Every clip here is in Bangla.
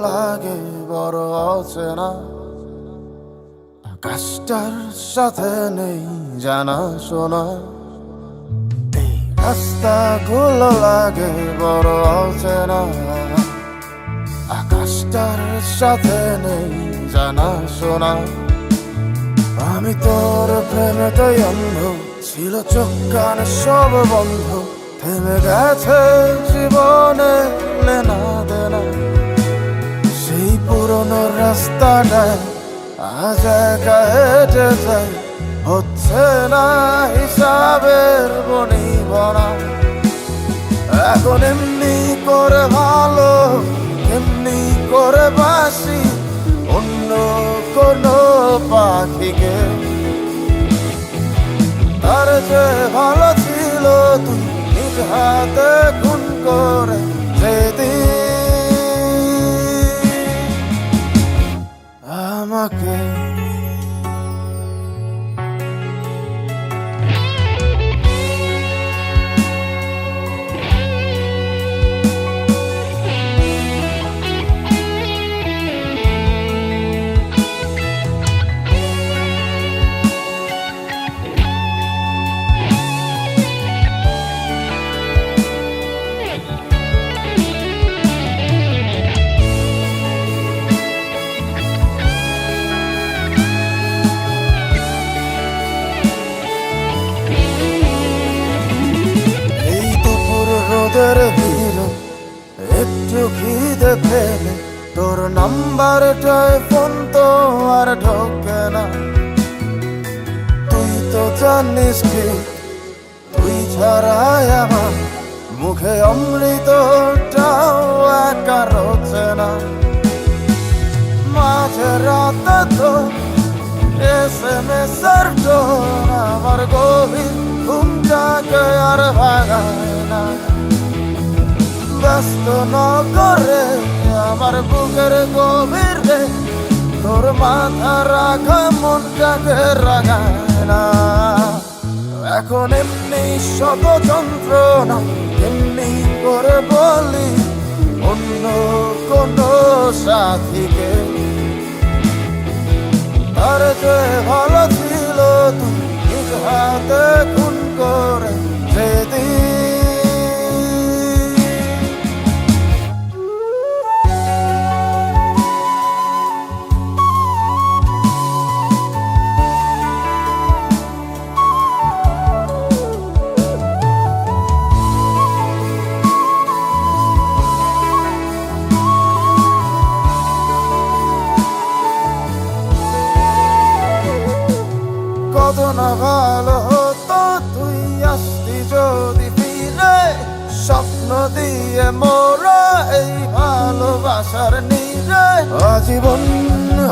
লাগে বড় অচেনা, আকাশটার সাথে নেই জানা শোনা। এই রাস্তাগুলো লাগে বড় অচেনা, আকাশটার সাথে নেই জানা শোনা। আমি তোর প্রেমেতেই অন্ধ, ছিল চোখ কান সব বন্ধ, থেমে গেছে জীবনে লেনা দেনা। সেই পুরনো রাস্তাটায় আজ একা হেঁটে যাই, হচ্ছে না হিসাবের বনিবনা। এখন এমনি করে ভালো, এমনি করে বাসি অন্য কোনো পাখিকে। তার যে ভালো ছিল তুই নিজ হাতে খুন করে যেদিন আমাকে। রোদের ভিড় একটু খিদে পেলে তোর নাম্বারটায় ফোন তো আর ঢোকে না। তুই তো জানিস কি, তুই ছাড়াই আমার মুখে অমৃতটাও একা রোচে না। মাঝে রাতে তো SMS এর টোন আমার গভীর ঘুমটাকে আর ভাগায় না। ব্যস্ত ন করে আমার বুকের গভীরে তোর মাথা রাখা মনটাকে রাগায় না। এখন এমনি শত যন্ত্রণা, এমনি করে বলি অন্য কোনো সাথীকে। তার যে ভালো ছিল তুই নিজ হাতে খুন করে যেদিন কত না ভালো হতো তুই আসতি যদি ফিরে। স্বপ্ন দিয়ে মোরা এই ভালোবাসার নীড়ে আজীবন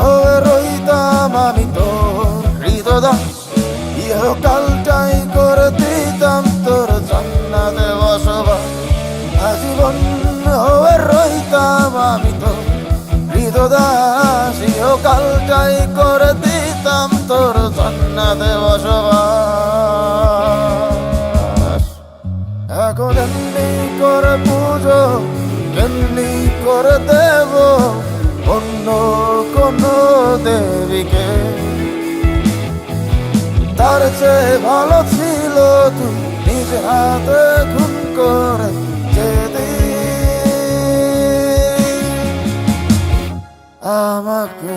হয়ে রইতাম আমি তোর হৃদদাস। ইহকালটাই করে দিতাম তোর জান্নাতে বসবাস। আজীবন হয়ে রইতাম আমি তোর হৃদদাস। ইহকালটাই করে দিতাম তোর জান্নাতে বসবাস। এখন এমনি করে পুজো, এমনি করে দেব অন্য কোনো দেবীকে। তার চেয়ে ভালো ছিল তুই নিজ হাতে খুন করে যেদিন আমাকে।